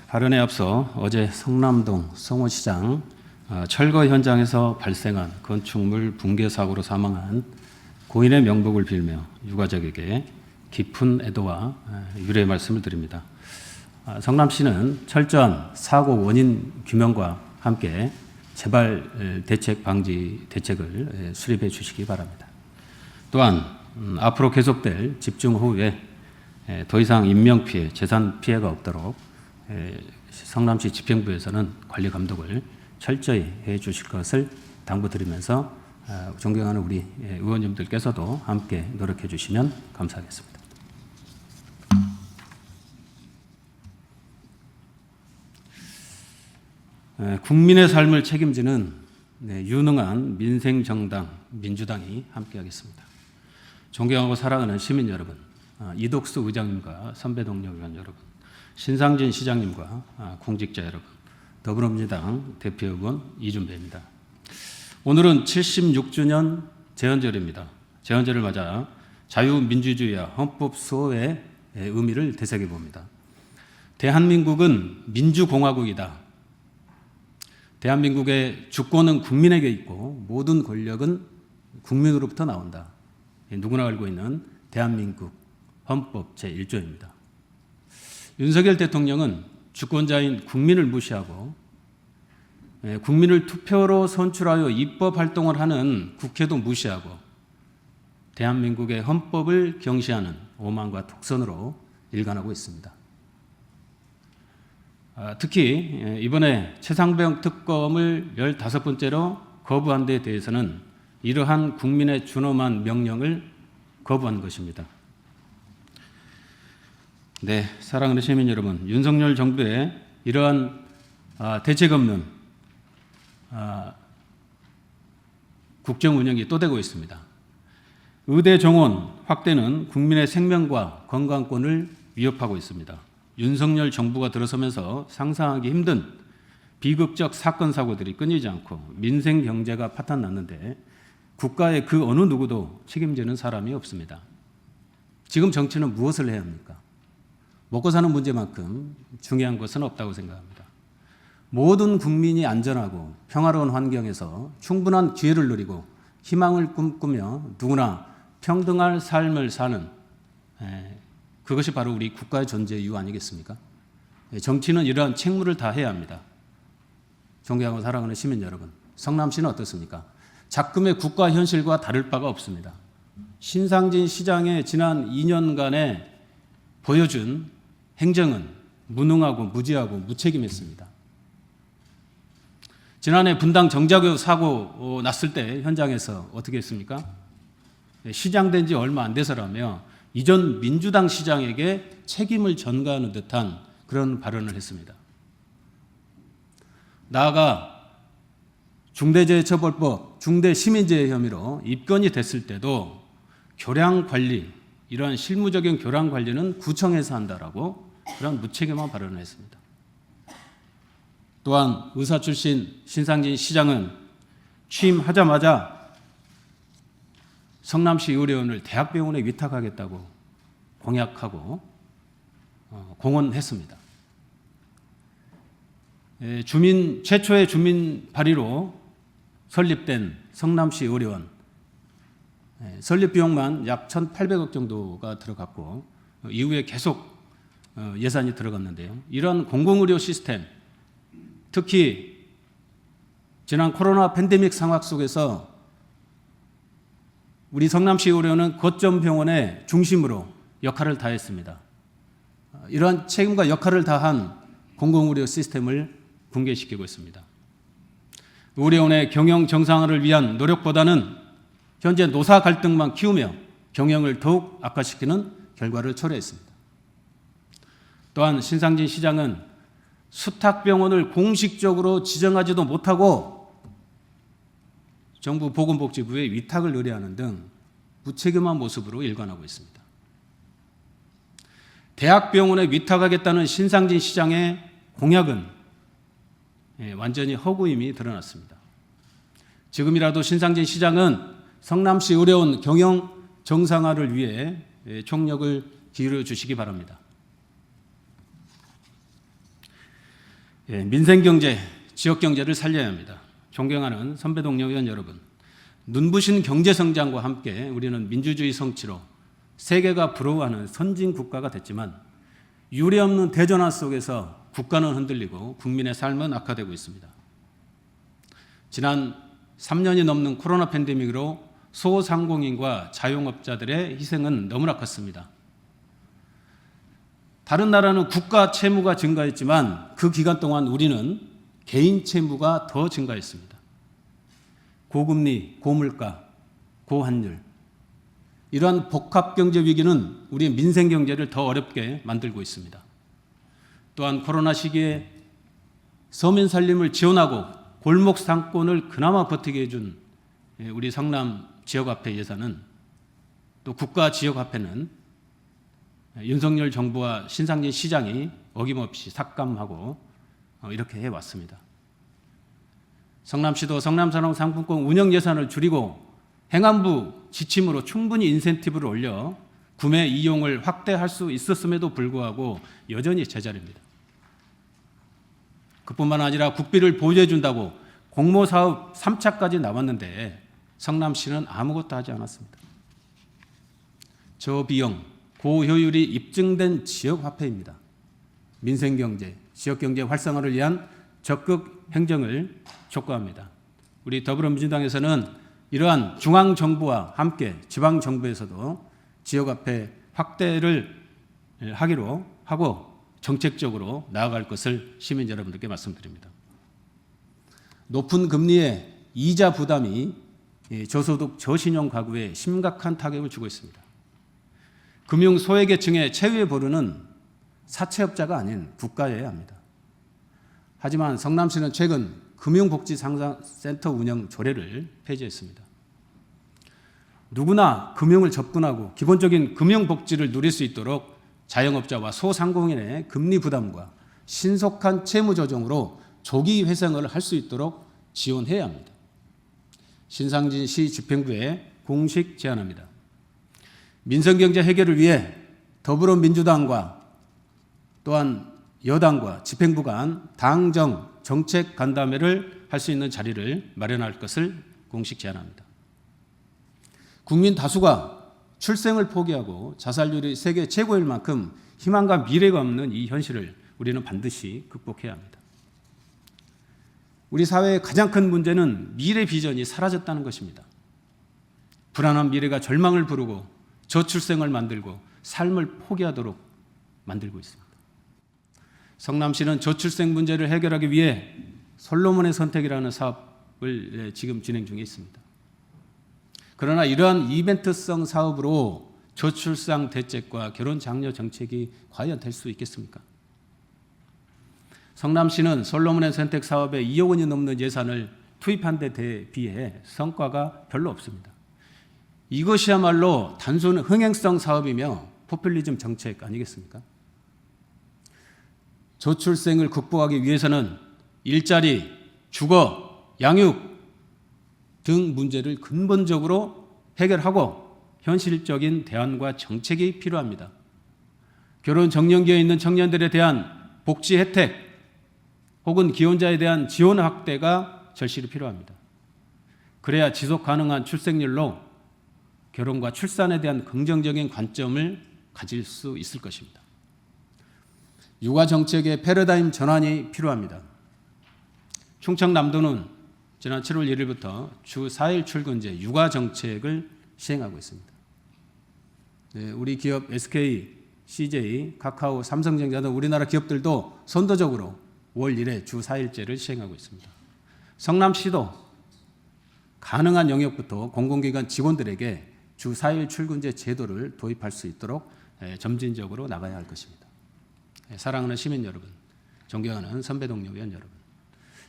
발언에 앞서 어제 성남동 성호시장 철거 현장에서 발생한 건축물 붕괴 사고로 사망한 고인의 명복을 빌며 유가족에게 깊은 애도와 유례의 말씀을 드립니다. 성남시는 철저한 사고 원인 규명과 함께 재발 대책 방지 대책을 수립해 주시기 바랍니다. 또한 앞으로 계속될 집중호우에 더 이상 인명피해, 재산 피해가 없도록 성남시 집행부에서는 관리 감독을 철저히 해 주실 것을 당부드리면서 존경하는 우리 의원님들께서도 함께 노력해 주시면 감사하겠습니다. 국민의 삶을 책임지는 유능한 민생정당 민주당이 함께하겠습니다. 존경하고 사랑하는 시민 여러분, 이덕수 의장님과 선배 동료 의원 여러분, 신상진 시장님과 공직자 여러분, 더불어민주당 대표의원 이준배입니다. 오늘은 76주년 제헌절입니다. 제헌절을 맞아 자유민주주의와 헌법 수호의 의미를 되새겨 봅니다. 대한민국은 민주공화국이다. 대한민국의 주권은 국민에게 있고 모든 권력은 국민으로부터 나온다. 누구나 알고 있는 대한민국 헌법 제1조입니다. 윤석열 대통령은 주권자인 국민을 무시하고 국민을 투표로 선출하여 입법 활동을 하는 국회도 무시하고 대한민국의 헌법을 경시하는 오만과 독선으로 일관하고 있습니다. 특히 이번에 최상병 특검을 15번째로 거부한 데 대해서는 이러한 국민의 준엄한 명령을 거부한 것입니다. 네, 사랑하는 시민 여러분, 윤석열 정부의 이러한 대책 없는 국정 운영이 또 되고 있습니다. 의대 정원 확대는 국민의 생명과 건강권을 위협하고 있습니다. 윤석열 정부가 들어서면서 상상하기 힘든 비극적 사건 사고들이 끊이지 않고 민생 경제가 파탄났는데 국가의 그 어느 누구도 책임지는 사람이 없습니다. 지금 정치는 무엇을 해야 합니까? 먹고 사는 문제만큼 중요한 것은 없다고 생각합니다. 모든 국민이 안전하고 평화로운 환경에서 충분한 기회를 누리고 희망을 꿈꾸며 누구나 평등한 삶을 사는 그것이 바로 우리 국가의 존재 이유 아니겠습니까? 정치는 이러한 책무를 다해야 합니다. 존경하고 사랑하는 시민 여러분, 성남시는 어떻습니까? 작금의 국가 현실과 다를 바가 없습니다. 신상진 시장의 지난 2년간에 보여준 행정은 무능하고 무지하고 무책임했습니다. 지난해 분당 정자교 사고 났을 때 현장에서 어떻게 했습니까? 시장된 지 얼마 안 돼서라며 이전 민주당 시장에게 책임을 전가하는 듯한 그런 발언을 했습니다. 나아가 중대재해처벌법, 중대시민재해 혐의로 입건이 됐을 때도 교량관리, 이러한 실무적인 교량관리는 구청에서 한다라고 그런 무책임한 발언을 했습니다. 또한 의사 출신 신상진 시장은 취임하자마자 성남시 의료원을 대학병원에 위탁하겠다고 공약하고 공언했습니다. 최초의 주민 발의로 설립된 성남시 의료원, 설립 비용만 약 1,800억 정도가 들어갔고 이후에 계속 예산이 들어갔는데요. 이런 공공의료 시스템, 특히 지난 코로나 팬데믹 상황 속에서 우리 성남시 의료원은 거점 병원의 중심으로 역할을 다했습니다. 이러한 책임과 역할을 다한 공공의료 시스템을 붕괴시키고 있습니다. 의료원의 경영 정상화를 위한 노력보다는 현재 노사 갈등만 키우며 경영을 더욱 악화시키는 결과를 초래했습니다. 또한 신상진 시장은 수탁병원을 공식적으로 지정하지도 못하고 정부 보건복지부에 위탁을 의뢰하는 등 무책임한 모습으로 일관하고 있습니다. 대학병원에 위탁하겠다는 신상진 시장의 공약은 완전히 허구임이 드러났습니다. 지금이라도 신상진 시장은 성남시 의료원 경영 정상화를 위해 총력을 기울여 주시기 바랍니다. 민생경제, 지역경제를 살려야 합니다. 존경하는 선배 동료 의원 여러분, 눈부신 경제성장과 함께 우리는 민주주의 성취로 세계가 부러워하는 선진 국가가 됐지만 유례없는 대전환 속에서 국가는 흔들리고 국민의 삶은 악화되고 있습니다. 지난 3년이 넘는 코로나 팬데믹으로 소상공인과 자영업자들의 희생은 너무나 컸습니다. 다른 나라는 국가 채무가 증가했지만 그 기간 동안 우리는 개인 채무가 더 증가했습니다. 고금리, 고물가, 고환율, 이러한 복합경제 위기는 우리의 민생경제를 더 어렵게 만들고 있습니다. 또한 코로나 시기에 서민 살림을 지원하고 골목 상권을 그나마 버티게 해준 우리 성남 지역화폐 예산은, 또 국가 지역화폐는 윤석열 정부와 신상진 시장이 어김없이 삭감하고 이렇게 해왔습니다. 성남시도 성남산업상품권 운영 예산을 줄이고 행안부 지침으로 충분히 인센티브를 올려 구매 이용을 확대할 수 있었음에도 불구하고 여전히 제자리입니다. 그뿐만 아니라 국비를 보조해 준다고 공모사업 3차까지 나왔는데 성남시는 아무것도 하지 않았습니다. 저비용, 고효율이 입증된 지역화폐입니다. 민생경제, 지역경제 활성화를 위한 적극 행정을 촉구합니다. 우리 더불어민주당에서는 이러한 중앙정부와 함께 지방정부에서도 지역화폐 확대를 하기로 하고 정책적으로 나아갈 것을 시민 여러분들께 말씀드립니다. 높은 금리의 이자 부담이 저소득 저신용 가구에 심각한 타격을 주고 있습니다. 금융 소외계층의 최후의 보루는 사채업자가 아닌 국가여야 합니다. 하지만 성남시는 최근 금융복지상생센터 운영 조례를 폐지했습니다. 누구나 금융을 접근하고 기본적인 금융복지를 누릴 수 있도록 자영업자와 소상공인의 금리 부담과 신속한 채무 조정으로 조기 회생을 할 수 있도록 지원해야 합니다. 신상진 시 집행부에 공식 제안합니다. 민생경제 해결을 위해 더불어민주당과 또한 여당과 집행부 간 당정 정책 간담회를 할 수 있는 자리를 마련할 것을 공식 제안합니다. 국민 다수가 출생을 포기하고 자살률이 세계 최고일 만큼 희망과 미래가 없는 이 현실을 우리는 반드시 극복해야 합니다. 우리 사회의 가장 큰 문제는 미래 비전이 사라졌다는 것입니다. 불안한 미래가 절망을 부르고 저출생을 만들고 삶을 포기하도록 만들고 있습니다. 성남시는 저출생 문제를 해결하기 위해 솔로몬의 선택이라는 사업을 지금 진행 중에 있습니다. 그러나 이러한 이벤트성 사업으로 저출산 대책과 결혼 장려 정책이 과연 될 수 있겠습니까? 성남시는 솔로몬의 선택 사업에 2억 원이 넘는 예산을 투입한 데 대비해 성과가 별로 없습니다. 이것이야말로 단순 흥행성 사업이며 포퓰리즘 정책 아니겠습니까? 저출생을 극복하기 위해서는 일자리, 주거, 양육 등 문제를 근본적으로 해결하고 현실적인 대안과 정책이 필요합니다. 결혼 정년기에 있는 청년들에 대한 복지 혜택 혹은 기혼자에 대한 지원 확대가 절실히 필요합니다. 그래야 지속 가능한 출생률로 결혼과 출산에 대한 긍정적인 관점을 가질 수 있을 것입니다. 육아 정책의 패러다임 전환이 필요합니다. 충청남도는 지난 7월 1일부터 주 4일 출근제 육아 정책을 시행하고 있습니다. 우리 기업 SK, CJ, 카카오, 삼성전자 등 우리나라 기업들도 선도적으로 5월 1일 주 4일제를 시행하고 있습니다. 성남시도 가능한 영역부터 공공기관 직원들에게 주 4일 출근제 제도를 도입할 수 있도록 점진적으로 나가야 할 것입니다. 사랑하는 시민 여러분, 존경하는 선배 동료 의원 여러분,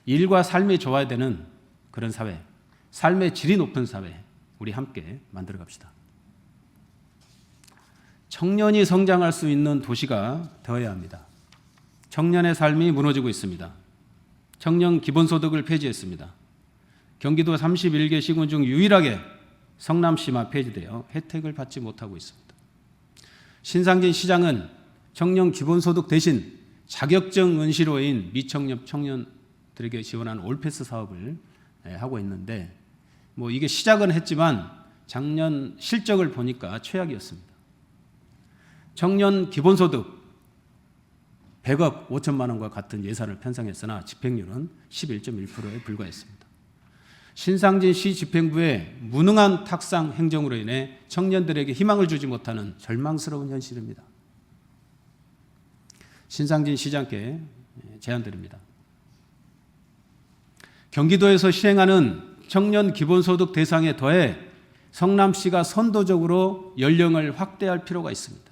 일과 삶이 좋아야 되는 그런 사회, 삶의 질이 높은 사회, 우리 함께 만들어 갑시다. 청년이 성장할 수 있는 도시가 되어야 합니다. 청년의 삶이 무너지고 있습니다. 청년 기본소득을 폐지했습니다. 경기도 31개 시군 중 유일하게 성남시만 폐지되어 혜택을 받지 못하고 있습니다. 신상진 시장은 청년 기본소득 대신 자격증 은시로인 미청년 청년들에게 지원하는 올패스 사업을 하고 있는데 뭐 이게 시작은 했지만 작년 실적을 보니까 최악이었습니다. 청년 기본소득 100억 5천만 원과 같은 예산을 편성했으나 집행률은 11.1%에 불과했습니다. 신상진 시 집행부의 무능한 탁상 행정으로 인해 청년들에게 희망을 주지 못하는 절망스러운 현실입니다. 신상진 시장께 제안드립니다. 경기도에서 시행하는 청년 기본소득 대상에 더해 성남시가 선도적으로 연령을 확대할 필요가 있습니다.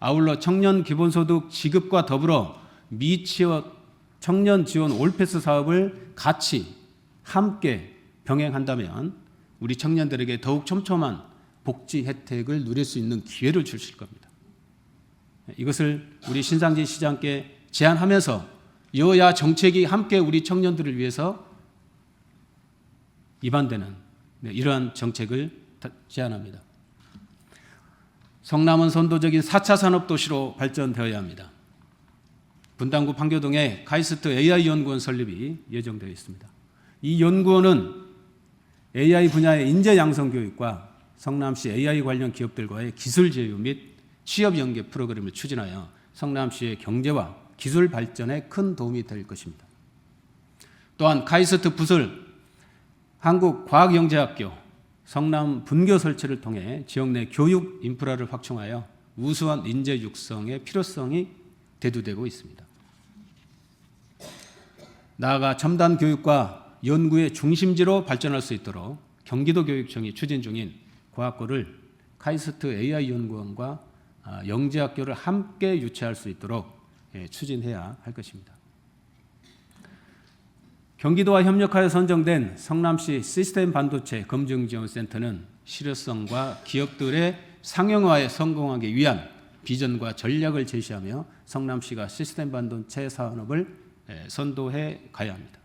아울러 청년 기본소득 지급과 더불어 미취업 청년 지원 올패스 사업을 같이 함께 병행한다면 우리 청년들에게 더욱 촘촘한 복지 혜택을 누릴 수 있는 기회를 주실 겁니다. 이것을 우리 신상진 시장께 제안하면서 여야 정책이 함께 우리 청년들을 위해서 입안되는 이러한 정책을 제안합니다. 성남은 선도적인 4차 산업도시로 발전되어야 합니다. 분당구 판교동에 카이스트 AI연구원 설립이 예정되어 있습니다. 이 연구원은 AI 분야의 인재 양성 교육과 성남시 AI 관련 기업들과의 기술 제휴 및 취업 연계 프로그램을 추진하여 성남시의 경제와 기술 발전에 큰 도움이 될 것입니다. 또한 카이스트 붓을 한국과학영재학교 성남 분교 설치를 통해 지역 내 교육 인프라를 확충하여 우수한 인재 육성의 필요성이 대두되고 있습니다. 나아가 첨단 교육과 연구의 중심지로 발전할 수 있도록 경기도교육청이 추진 중인 과학고를 카이스트 AI연구원과 영재학교를 함께 유치할 수 있도록 추진해야 할 것입니다. 경기도와 협력하여 선정된 성남시 시스템 반도체 검증지원센터는 실효성과 기업들의 상용화에 성공하기 위한 비전과 전략을 제시하며 성남시가 시스템 반도체 산업을 선도해 가야 합니다.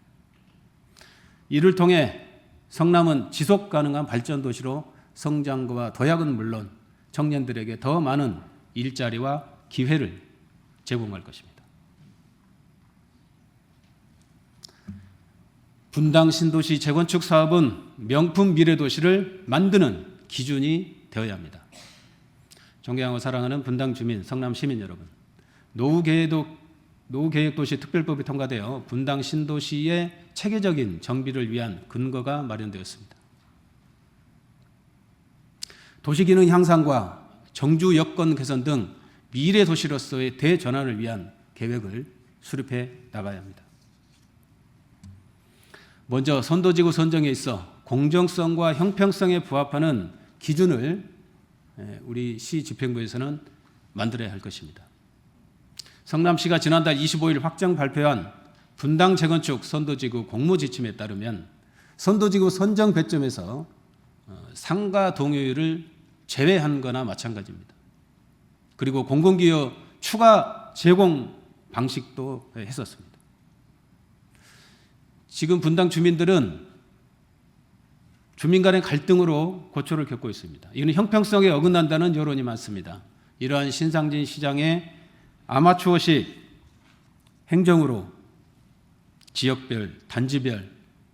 이를 통해 성남은 지속 가능한 발전 도시로 성장과 도약은 물론 청년들에게 더 많은 일자리와 기회를 제공할 것입니다. 분당 신도시 재건축 사업은 명품 미래도시를 만드는 기준이 되어야 합니다. 존경하고 사랑하는 분당 주민, 성남 시민 여러분, 노후계획도시 특별법이 통과되어 분당 신도시의 체계적인 정비를 위한 근거가 마련되었습니다. 도시기능 향상과 정주 여건 개선 등 미래도시로서의 대전환을 위한 계획을 수립해 나가야 합니다. 먼저 선도지구 선정에 있어 공정성과 형평성에 부합하는 기준을 우리 시 집행부에서는 만들어야 할 것입니다. 성남시가 지난달 25일 확정 발표한 분당 재건축 선도지구 공모지침에 따르면 선도지구 선정 배점에서 상가 동의율을 제외한 거나 마찬가지입니다. 그리고 공공기여 추가 제공 방식도 했었습니다. 지금 분당 주민들은 주민 간의 갈등으로 고초를 겪고 있습니다. 이는 형평성에 어긋난다는 여론이 많습니다. 이러한 신상진 시장의 아마추어식 행정으로 지역별, 단지별,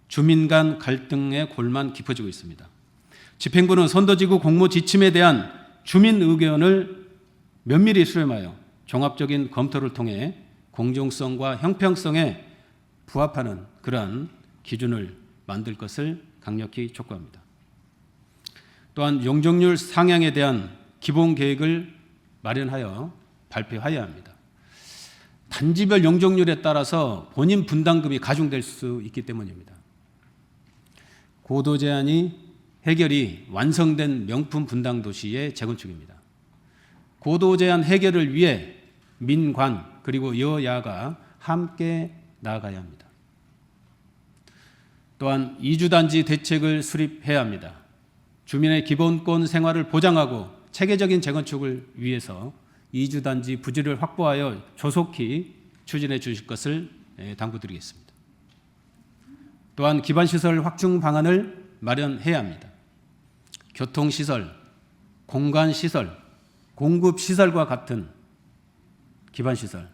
주민 간 갈등의 골만 깊어지고 있습니다. 집행부는 선도지구 공모 지침에 대한 주민 의견을 면밀히 수렴하여 종합적인 검토를 통해 공정성과 형평성에 부합하는 그러한 기준을 만들 것을 강력히 촉구합니다. 또한 용적률 상향에 대한 기본 계획을 마련하여 발표해야 합니다. 단지별 용적률에 따라서 본인 분담금이 가중될 수 있기 때문입니다. 고도 제한이 해결이 완성된 명품 분당 도시의 재건축입니다. 고도 제한 해결을 위해 민관 그리고 여야가 함께 나아가야 합니다. 또한 이주단지 대책을 수립해야 합니다. 주민의 기본권 생활을 보장하고 체계적인 재건축을 위해서 이주단지 부지를 확보하여 조속히 추진해 주실 것을 당부드리겠습니다. 또한 기반시설 확충 방안을 마련해야 합니다. 교통시설, 공간시설, 공급시설과 같은 기반시설,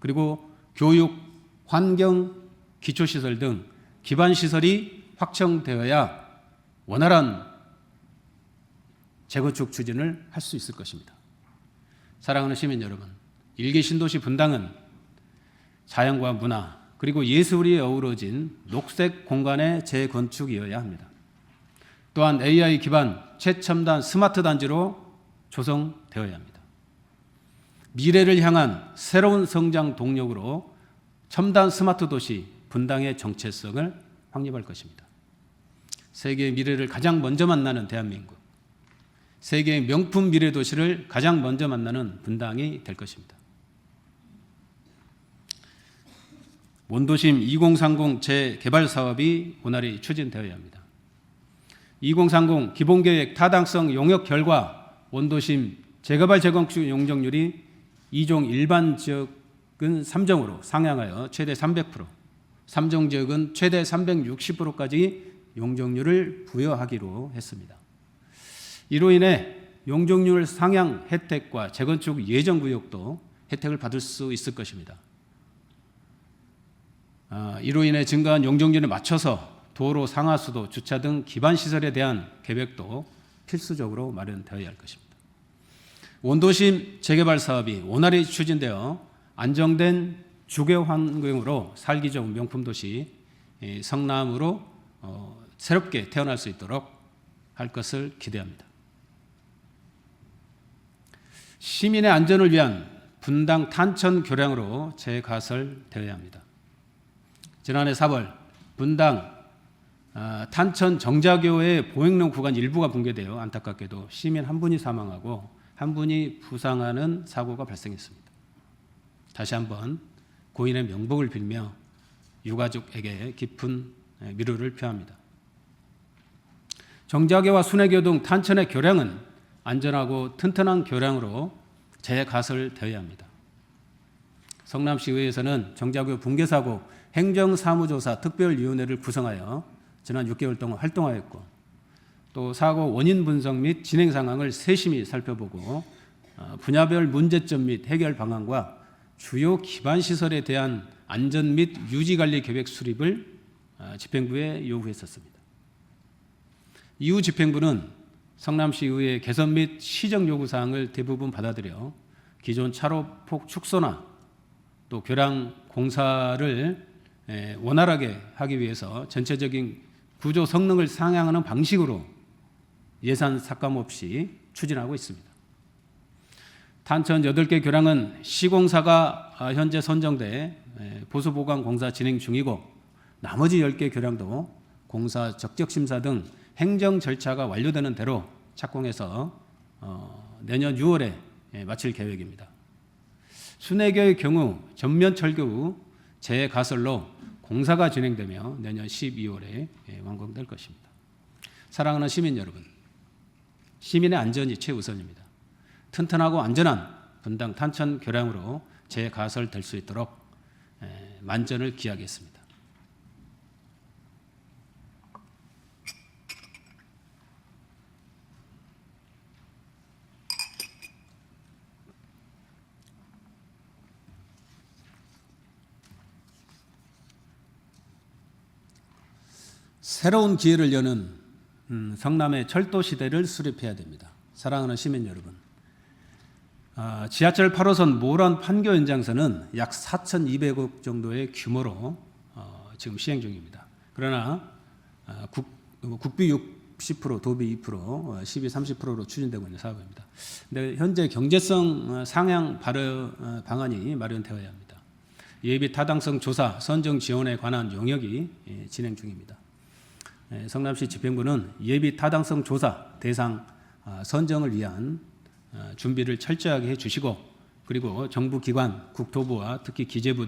그리고 교육, 환경, 기초시설 등 기반시설이 확충되어야 원활한 재건축 추진을 할 수 있을 것입니다. 사랑하는 시민 여러분, 일개 신도시 분당은 자연과 문화 그리고 예술이 어우러진 녹색 공간의 재건축이어야 합니다. 또한 AI 기반 최첨단 스마트 단지로 조성되어야 합니다. 미래를 향한 새로운 성장 동력으로 첨단 스마트 도시 분당의 정체성을 확립할 것입니다. 세계의 미래를 가장 먼저 만나는 대한민국, 세계의 명품 미래 도시를 가장 먼저 만나는 분당이 될 것입니다. 원도심 2030 재개발 사업이 원활히 추진되어야 합니다. 2030 기본계획 타당성 용역 결과 원도심 재개발 재건축 용적률이 2종 일반 지역은 3종으로 상향하여 최대 300%, 3종 지역은 최대 360%까지 용적률을 부여하기로 했습니다. 이로 인해 용적률 상향 혜택과 재건축 예정 구역도 혜택을 받을 수 있을 것입니다. 이로 인해 증가한 용적률에 맞춰서 도로, 상하수도, 주차 등 기반 시설에 대한 계획도 필수적으로 마련되어야 할 것입니다. 원도심 재개발 사업이 원활히 추진되어 안정된 주거 환경으로 살기 좋은 명품 도시 성남으로 새롭게 태어날 수 있도록 할 것을 기대합니다. 시민의 안전을 위한 분당 탄천 교량으로 재가설되어야 합니다. 지난해 4월 분당 탄천 정자교의 보행로 구간 일부가 붕괴되어 안타깝게도 시민 한 분이 사망하고 한 분이 부상하는 사고가 발생했습니다. 다시 한번 고인의 명복을 빌며 유가족에게 깊은 위로를 표합니다. 정자교와 순회교 등 탄천의 교량은 안전하고 튼튼한 교량으로 재가설되어야 합니다. 성남시의회에서는 정자교 붕괴 사고 행정사무조사 특별위원회를 구성하여 지난 6개월 동안 활동하였고, 또 사고 원인 분석 및 진행 상황을 세심히 살펴보고 분야별 문제점 및 해결 방안과 주요 기반 시설에 대한 안전 및 유지 관리 계획 수립을 집행부에 요구했었습니다. 이후 집행부는 성남시의회 개선 및 시정 요구 사항을 대부분 받아들여 기존 차로폭 축소나 또 교량 공사를 원활하게 하기 위해서 전체적인 구조 성능을 상향하는 방식으로 예산 삭감 없이 추진하고 있습니다. 탄천 8개 교량은 시공사가 현재 선정돼 보수보강 공사 진행 중이고, 나머지 10개 교량도 공사 적격심사 등 행정 절차가 완료되는 대로 착공해서 내년 6월에 마칠 계획입니다. 순회교의 경우 전면 철거 후 재가설로 공사가 진행되며 내년 12월에 완공될 것입니다. 사랑하는 시민 여러분, 시민의 안전이 최우선입니다. 튼튼하고 안전한 분당 탄천 교량으로 재가설될 수 있도록 만전을 기하겠습니다. 새로운 기회를 여는 성남의 철도 시대를 수립해야 됩니다. 사랑하는 시민 여러분, 지하철 8호선 모란 판교 연장선은 약 4,200억 정도의 규모로 지금 시행 중입니다. 그러나 국비 60%, 도비 2%, 시비 30%로 추진되고 있는 사업입니다. 근데 현재 경제성 상향 방안이 마련되어야 합니다. 예비 타당성 조사, 선정 지원에 관한 용역이 진행 중입니다. 성남시 집행부는 예비 타당성 조사 대상 선정을 위한 준비를 철저하게 해주시고, 그리고 정부 기관, 국토부와 특히 기재부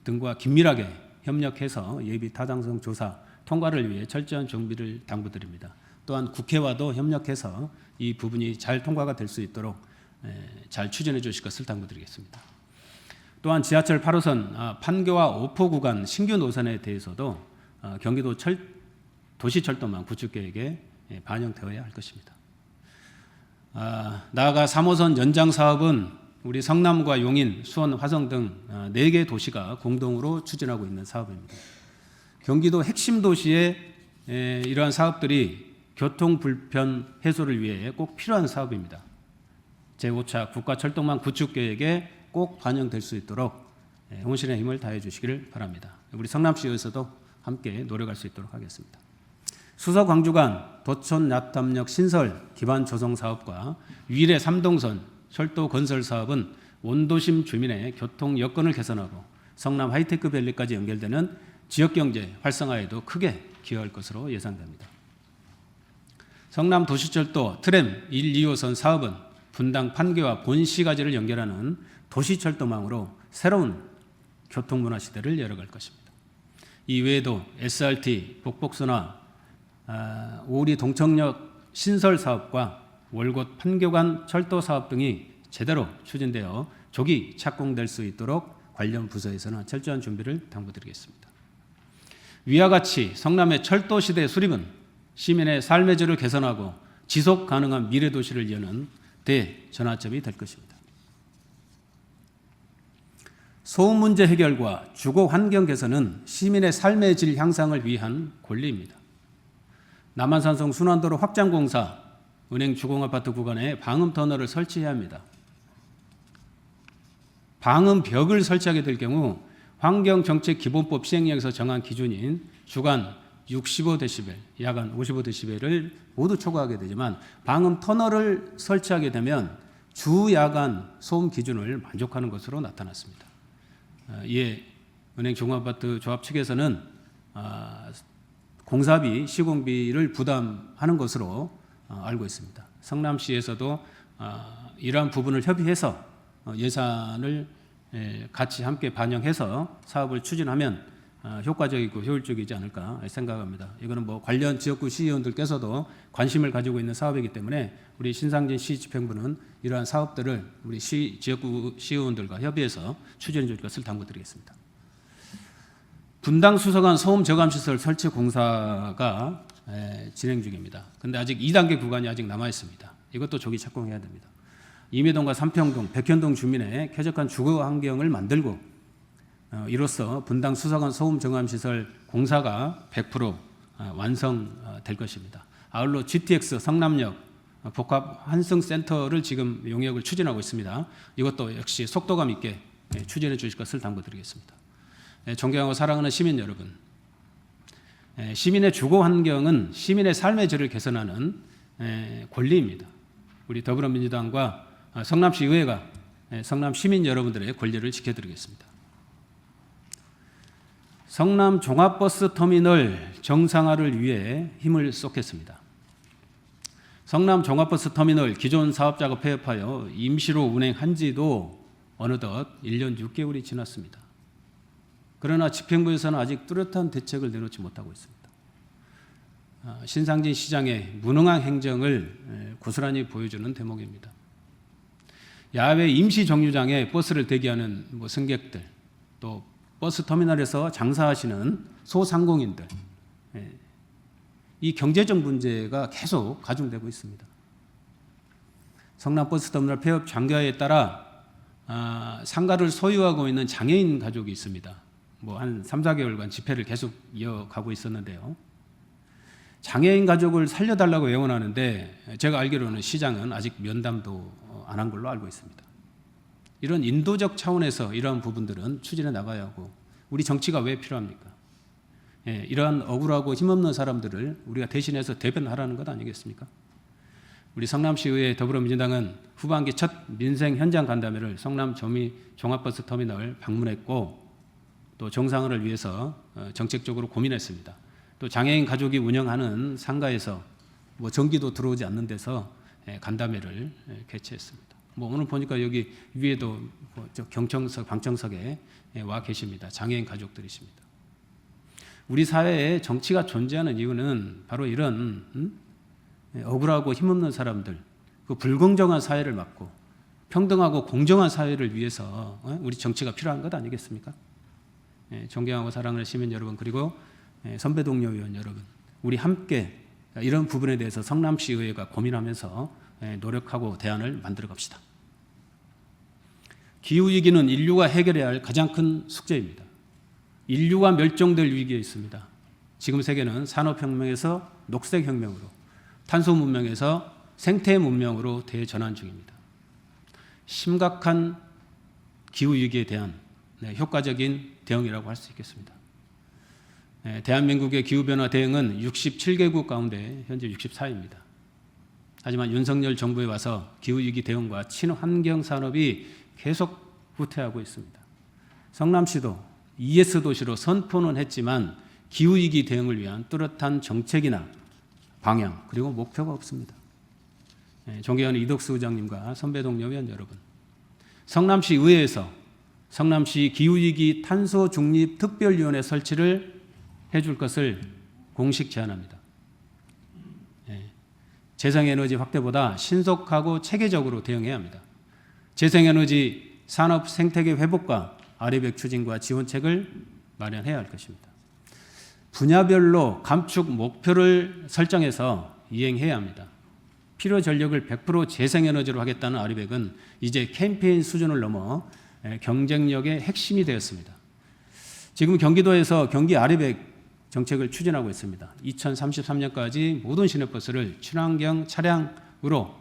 등과 긴밀하게 협력해서 예비 타당성 조사 통과를 위해 철저한 준비를 당부드립니다. 또한 국회와도 협력해서 이 부분이 잘 통과가 될 수 있도록 잘 추진해 주실 것을 당부드리겠습니다. 또한 지하철 8호선 판교와 오포 구간 신규 노선에 대해서도 경기도 도시철도망 구축계획에 반영되어야 할 것입니다. 나아가 3호선 연장 사업은 우리 성남과 용인, 수원, 화성 등 4개 도시가 공동으로 추진하고 있는 사업입니다. 경기도 핵심 도시에 이러한 사업들이 교통 불편 해소를 위해 꼭 필요한 사업입니다. 제5차 국가철도망 구축 계획에 꼭 반영될 수 있도록 혼신의 힘을 다해 주시기를 바랍니다. 우리 성남시에서도 함께 노력할 수 있도록 하겠습니다. 수서 광주간 도촌 야탐역 신설 기반 조성 사업과 위례 3동선 철도 건설 사업은 원도심 주민의 교통 여건을 개선하고 성남 하이테크 밸리까지 연결되는 지역 경제 활성화에도 크게 기여할 것으로 예상됩니다. 성남 도시철도 트램 1, 2호선 사업은 분당 판교와 본시가지를 연결하는 도시철도망으로 새로운 교통문화 시대를 열어갈 것입니다. 이외에도 SRT 복복선화, 오리 동청역 신설 사업과 월곶 판교간 철도 사업 등이 제대로 추진되어 조기 착공될 수 있도록 관련 부서에서는 철저한 준비를 당부드리겠습니다. 위와 같이 성남의 철도 시대 수립은 시민의 삶의 질을 개선하고 지속 가능한 미래 도시를 여는 대전환점이 될 것입니다. 소음 문제 해결과 주거 환경 개선은 시민의 삶의 질 향상을 위한 권리입니다. 남한산성 순환도로 확장 공사, 은행 주공아파트 구간에 방음 터널을 설치해야 합니다. 방음벽을 설치하게 될 경우 환경정책기본법 시행령에서 정한 기준인 주간 65데시벨, 야간 55데시벨을 모두 초과하게 되지만 방음 터널을 설치하게 되면 주 야간 소음 기준을 만족하는 것으로 나타났습니다. 이에 은행 종합아파트 조합 측에서는 공사비, 시공비를 부담하는 것으로 알고 있습니다. 성남시에서도 이러한 부분을 협의해서 예산을 같이 함께 반영해서 사업을 추진하면 효과적이고 효율적이지 않을까 생각합니다. 이거는 뭐 관련 지역구 시의원들께서도 관심을 가지고 있는 사업이기 때문에 우리 신상진 시집행부는 이러한 사업들을 우리 지역구 시의원들과 협의해서 추진해 줄 것을 당부드리겠습니다. 분당 수서간 소음 저감 시설 설치 공사가 진행 중입니다. 그런데 아직 2단계 구간이 아직 남아 있습니다. 이것도 조기 착공해야 됩니다. 임해동과 삼평동, 백현동 주민의 쾌적한 주거 환경을 만들고 이로써 분당 수서간 소음 저감 시설 공사가 100% 완성될 것입니다. 아울러 GTX 성남역 복합 환승센터를 지금 용역을 추진하고 있습니다. 이것도 역시 속도감 있게 추진해 주실 것을 당부드리겠습니다. 존경하고 사랑하는 시민 여러분, 시민의 주거 환경은 시민의 삶의 질을 개선하는 권리입니다. 우리 더불어민주당과 성남시 의회가 성남 시민 여러분들의 권리를 지켜드리겠습니다. 성남 종합버스 터미널 정상화를 위해 힘을 쏟겠습니다. 성남 종합버스 터미널 기존 사업 작업 폐업하여 임시로 운행한 지도 어느덧 1년 6개월이 지났습니다. 그러나 집행부에서는 아직 뚜렷한 대책을 내놓지 못하고 있습니다. 신상진 시장의 무능한 행정을 고스란히 보여주는 대목입니다. 야외 임시 정류장에 버스를 대기하는 승객들, 또 버스 터미널에서 장사하시는 소상공인들, 이 경제적 문제가 계속 가중되고 있습니다. 성남 버스 터미널 폐업 장기화에 따라 상가를 소유하고 있는 장애인 가족이 있습니다. 한 3, 4개월간 집회를 계속 이어가고 있었는데요. 장애인 가족을 살려달라고 애원하는데 제가 알기로는 시장은 아직 면담도 안 한 걸로 알고 있습니다. 이런 인도적 차원에서 이러한 부분들은 추진해 나가야 하고 우리 정치가 왜 필요합니까? 이러한 억울하고 힘없는 사람들을 우리가 대신해서 대변하라는 것 아니겠습니까? 우리 성남시의회 더불어민주당은 후반기 첫 민생 현장 간담회를 성남 종합버스 터미널 방문했고 또 정상화를 위해서 정책적으로 고민했습니다. 또 장애인 가족이 운영하는 상가에서 전기도 들어오지 않는 데서 간담회를 개최했습니다. 오늘 보니까 여기 위에도 경청석, 방청석에 와 계십니다. 장애인 가족들이십니다. 우리 사회에 정치가 존재하는 이유는 바로 이런 억울하고 힘없는 사람들, 그 불공정한 사회를 막고 평등하고 공정한 사회를 위해서 우리 정치가 필요한 것 아니겠습니까? 존경하고 사랑하는 시민 여러분, 그리고 선배 동료 의원 여러분, 우리 함께 이런 부분에 대해서 성남시 의회가 고민하면서 노력하고 대안을 만들어 갑시다. 기후위기는 인류가 해결해야 할 가장 큰 숙제입니다. 인류가 멸종될 위기에 있습니다. 지금 세계는 산업혁명에서 녹색혁명으로, 탄소문명에서 생태문명으로 대전환 중입니다. 심각한 기후위기에 대한 효과적인 대응이라고 할 수 있겠습니다. 대한민국의 기후변화 대응은 67개국 가운데 현재 64입니다. 하지만 윤석열 정부에 와서 기후위기 대응과 친환경 산업이 계속 후퇴하고 있습니다. 성남시도 ES 도시로 선포는 했지만 기후위기 대응을 위한 뚜렷한 정책이나 방향 그리고 목표가 없습니다. 존경하는 이덕수 의장님과 선배 동료 의원 여러분, 성남시 의회에서 성남시 기후위기 탄소중립특별위원회 설치를 해줄 것을 공식 제안합니다. 재생에너지 확대보다 신속하고 체계적으로 대응해야 합니다. 재생에너지 산업 생태계 회복과 아래백 추진과 지원책을 마련해야 할 것입니다. 분야별로 감축 목표를 설정해서 이행해야 합니다. 필요 전력을 100% 재생에너지로 하겠다는 아리백은 이제 캠페인 수준을 넘어 경쟁력의 핵심이 되었습니다. 지금 경기도에서 경기 아리백 정책을 추진하고 있습니다. 2033년까지 모든 시내버스를 친환경 차량으로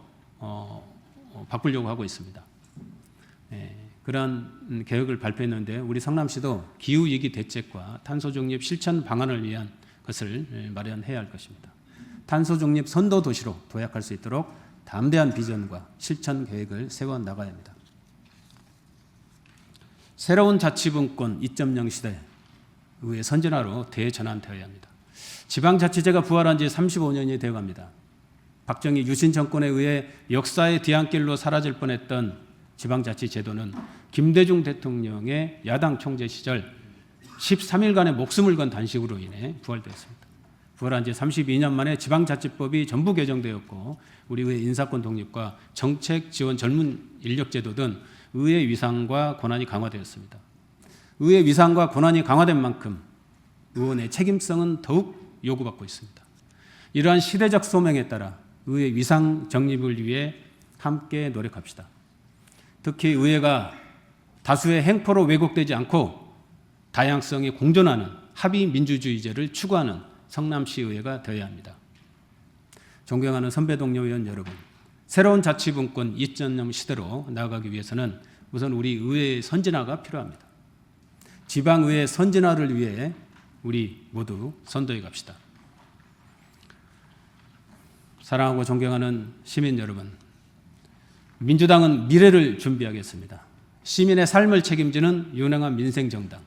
바꾸려고 하고 있습니다. 그런 계획을 발표했는데 우리 성남시도 기후위기 대책과 탄소중립 실천 방안을 위한 것을 마련해야 할 것입니다. 탄소중립 선도도시로 도약할 수 있도록 담대한 비전과 실천 계획을 세워 나가야 합니다. 새로운 자치분권 2.0 시대 의회 선진화로 대전환되어야 합니다. 지방자치제가 부활한 지 35년이 되어갑니다. 박정희 유신 정권에 의해 역사의 뒤안길로 사라질 뻔했던 지방자치제도는 김대중 대통령의 야당 총재 시절 13일간의 목숨을 건 단식으로 인해 부활되었습니다. 부활한 지 32년 만에 지방자치법이 전부 개정되었고 우리 의회 인사권 독립과 정책 지원 젊은 인력 제도 등 의회 위상과 권한이 강화되었습니다. 의회 위상과 권한이 강화된 만큼 의원의 책임성은 더욱 요구받고 있습니다. 이러한 시대적 소명에 따라 의회 위상 정립을 위해 함께 노력합시다. 특히 의회가 다수의 행포로 왜곡되지 않고 다양성이 공존하는 합의 민주주의제를 추구하는 성남시 의회가 되어야 합니다. 존경하는 선배 동료 의원 여러분, 새로운 자치분권 2.0 시대로 나아가기 위해서는 우선 우리 의회의 선진화가 필요합니다. 지방의회 선진화를 위해 우리 모두 선도해 갑시다. 사랑하고 존경하는 시민 여러분, 민주당은 미래를 준비하겠습니다. 시민의 삶을 책임지는 유능한 민생정당.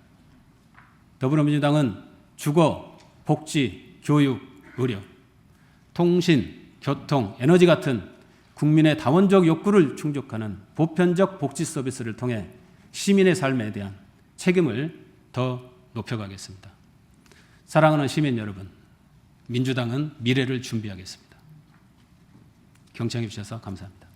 더불어민주당은 주거, 복지, 교육, 의료, 통신, 교통, 에너지 같은 국민의 다원적 욕구를 충족하는 보편적 복지 서비스를 통해 시민의 삶에 대한 책임을 더 높여가겠습니다. 사랑하는 시민 여러분, 민주당은 미래를 준비하겠습니다. 경청해 주셔서 감사합니다.